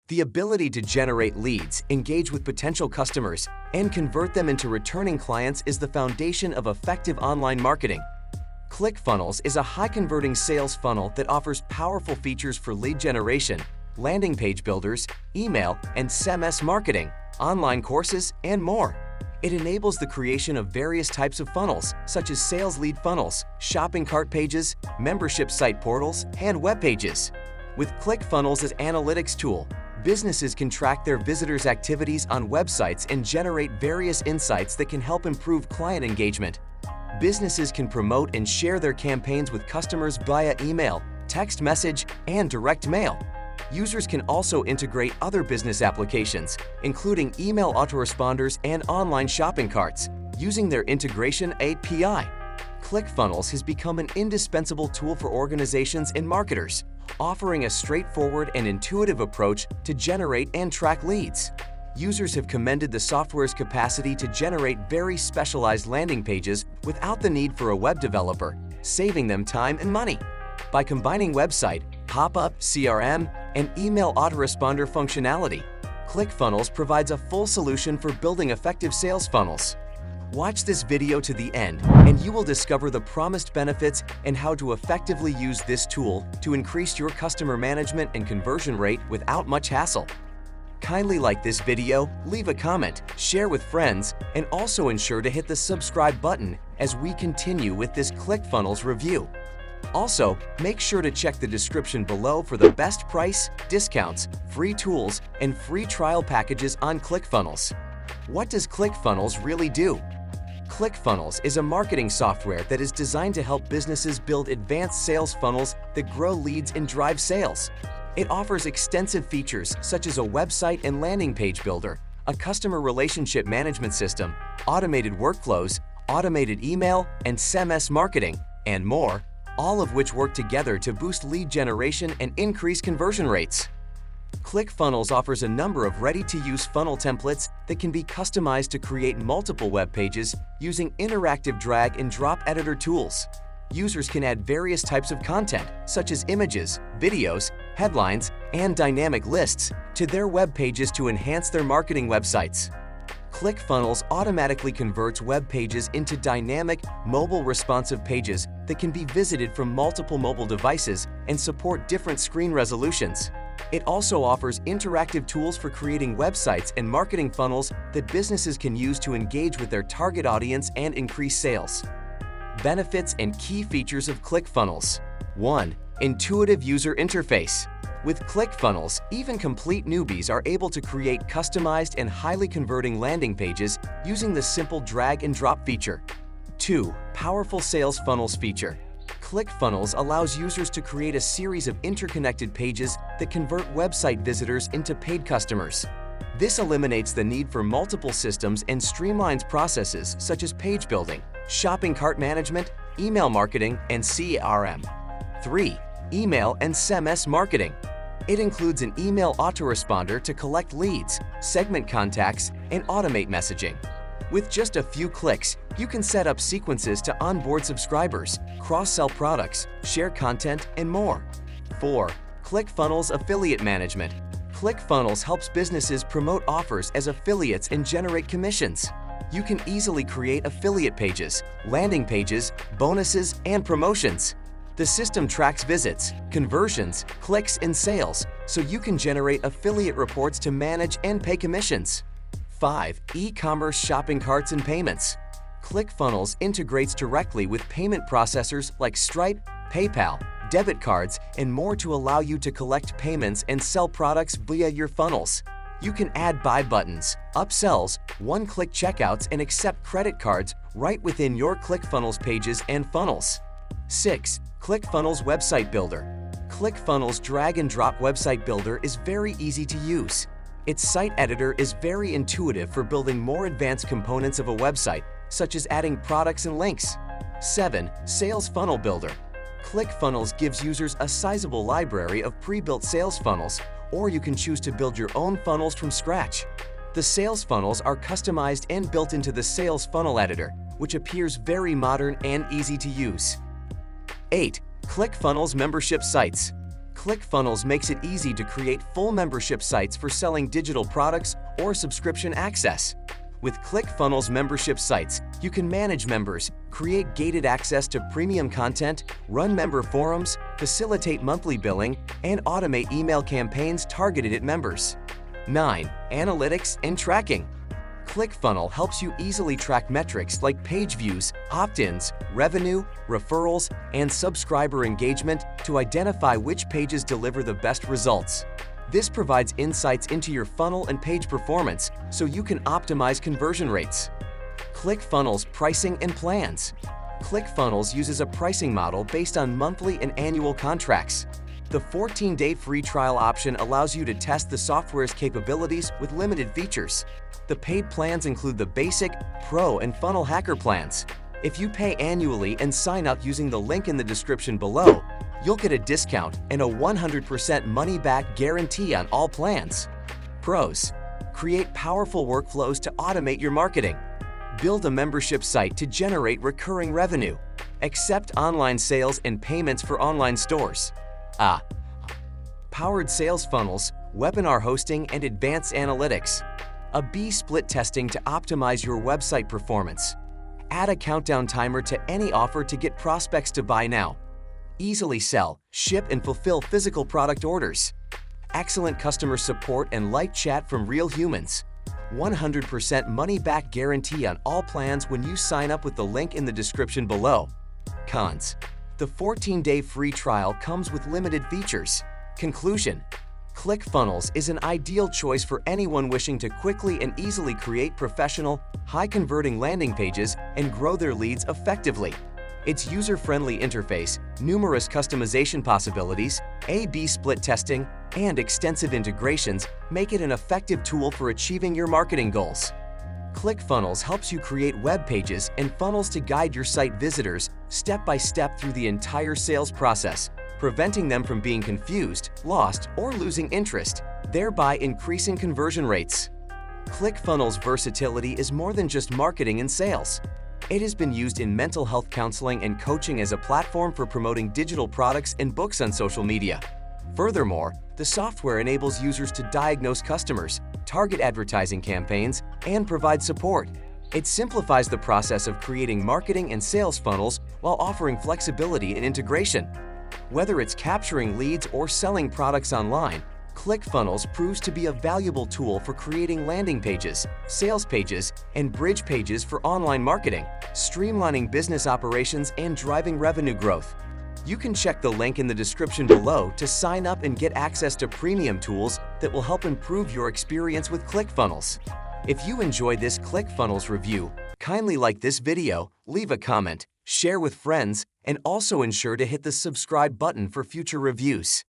The ability to generate leads, engage with potential customers, and convert them into returning clients is the foundation of effective online marketing. ClickFunnels is a high-converting sales funnel that offers powerful features for lead generation, landing page builders, email and SMS marketing, online courses, and more. It enables the creation of various types of funnels, such as sales lead funnels, shopping cart pages, membership site portals, and web pages. With ClickFunnels as analytics tool, businesses can track their visitors' activities on websites and generate various insights that can help improve client engagement. Businesses can promote and share their campaigns with customers via email, text message, and direct mail. Users can also integrate other business applications, including email autoresponders and online shopping carts, using their integration API. ClickFunnels has become an indispensable tool for organizations and marketers, offering a straightforward and intuitive approach to generate and track leads. Users have commended the software's capacity to generate very specialized landing pages without the need for a web developer, saving them time and money. By combining website, pop-up, CRM, and email autoresponder functionality, ClickFunnels provides a full solution for building effective sales funnels. Watch this video to the end, and you will discover the promised benefits and how to effectively use this tool to increase your customer management and conversion rate without much hassle. Kindly like this video, leave a comment, share with friends, and also ensure to hit the subscribe button as we continue with this ClickFunnels review. Also, make sure to check the description below for the best price, discounts, free tools, and free trial packages on ClickFunnels. What does ClickFunnels really do? ClickFunnels is a marketing software that is designed to help businesses build advanced sales funnels that grow leads and drive sales. It offers extensive features such as a website and landing page builder, a customer relationship management system, automated workflows, automated email and SMS marketing, and more, all of which work together to boost lead generation and increase conversion rates. ClickFunnels offers a number of ready-to-use funnel templates that can be customized to create multiple web pages using interactive drag-and-drop editor tools. Users can add various types of content, such as images, videos, headlines, and dynamic lists, to their web pages to enhance their marketing websites. ClickFunnels automatically converts web pages into dynamic, mobile responsive pages that can be visited from multiple mobile devices and support different screen resolutions. It also offers interactive tools for creating websites and marketing funnels that businesses can use to engage with their target audience and increase sales. Benefits and key features of ClickFunnels. 1. Intuitive user interface. With ClickFunnels, even complete newbies are able to create customized and highly converting landing pages using the simple drag and drop feature. 2. Powerful sales funnels feature. ClickFunnels allows users to create a series of interconnected pages that convert website visitors into paid customers. This eliminates the need for multiple systems and streamlines processes such as page building, shopping cart management, email marketing, and CRM. 3. Email and SMS marketing. It includes an email autoresponder to collect leads, segment contacts, and automate messaging. With just a few clicks, you can set up sequences to onboard subscribers, cross-sell products, share content, and more. 4. ClickFunnels Affiliate Management. ClickFunnels helps businesses promote offers as affiliates and generate commissions. You can easily create affiliate pages, landing pages, bonuses, and promotions. The system tracks visits, conversions, clicks, and sales, so you can generate affiliate reports to manage and pay commissions. 5. E-commerce shopping carts and payments. ClickFunnels integrates directly with payment processors like Stripe, PayPal, debit cards, and more to allow you to collect payments and sell products via your funnels. You can add buy buttons, upsells, one-click checkouts, and accept credit cards right within your ClickFunnels pages and funnels. 6. ClickFunnels Website Builder. ClickFunnels drag-and-drop website builder is very easy to use. Its site editor is very intuitive for building more advanced components of a website, such as adding products and links. 7. Sales Funnel Builder. ClickFunnels gives users a sizable library of pre-built sales funnels, or you can choose to build your own funnels from scratch. The sales funnels are customized and built into the Sales Funnel Editor, which appears very modern and easy to use. 8. ClickFunnels Membership Sites. ClickFunnels makes it easy to create full membership sites for selling digital products or subscription access. With ClickFunnels membership sites, you can manage members, create gated access to premium content, run member forums, facilitate monthly billing, and automate email campaigns targeted at members. 9. Analytics and tracking. ClickFunnels helps you easily track metrics like page views, opt-ins, revenue, referrals, and subscriber engagement to identify which pages deliver the best results. This provides insights into your funnel and page performance so you can optimize conversion rates. ClickFunnels pricing and plans. ClickFunnels uses a pricing model based on monthly and annual contracts. The 14-day free trial option allows you to test the software's capabilities with limited features. The paid plans include the Basic, Pro, and Funnel Hacker plans. If you pay annually and sign up using the link in the description below, you'll get a discount and a 100% money-back guarantee on all plans. Pros: create powerful workflows to automate your marketing. Build a membership site to generate recurring revenue. Accept online sales and payments for online stores. Powered sales funnels, webinar hosting, and advanced analytics. A/B split testing to optimize your website performance. Add a countdown timer to any offer to get prospects to buy now. Easily sell, ship, and fulfill physical product orders. Excellent customer support and light chat from real humans. 100% money-back guarantee on all plans when you sign up with the link in the description below. Cons: the 14-day free trial comes with limited features. Conclusion: ClickFunnels is an ideal choice for anyone wishing to quickly and easily create professional, high-converting landing pages and grow their leads effectively. Its user-friendly interface, numerous customization possibilities, A/B split testing, and extensive integrations make it an effective tool for achieving your marketing goals. ClickFunnels helps you create web pages and funnels to guide your site visitors step by step through the entire sales process, preventing them from being confused, lost, or losing interest, thereby increasing conversion rates. ClickFunnels' versatility is more than just marketing and sales. It has been used in mental health counseling and coaching as a platform for promoting digital products and books on social media. Furthermore, the software enables users to diagnose customers, target advertising campaigns, and provide support. It simplifies the process of creating marketing and sales funnels while offering flexibility and integration. Whether it's capturing leads or selling products online, ClickFunnels proves to be a valuable tool for creating landing pages, sales pages, and bridge pages for online marketing, streamlining business operations and driving revenue growth. You can check the link in the description below to sign up and get access to premium tools that will help improve your experience with ClickFunnels. If you enjoyed this ClickFunnels review, kindly like this video, leave a comment, share with friends, and also ensure to hit the subscribe button for future reviews.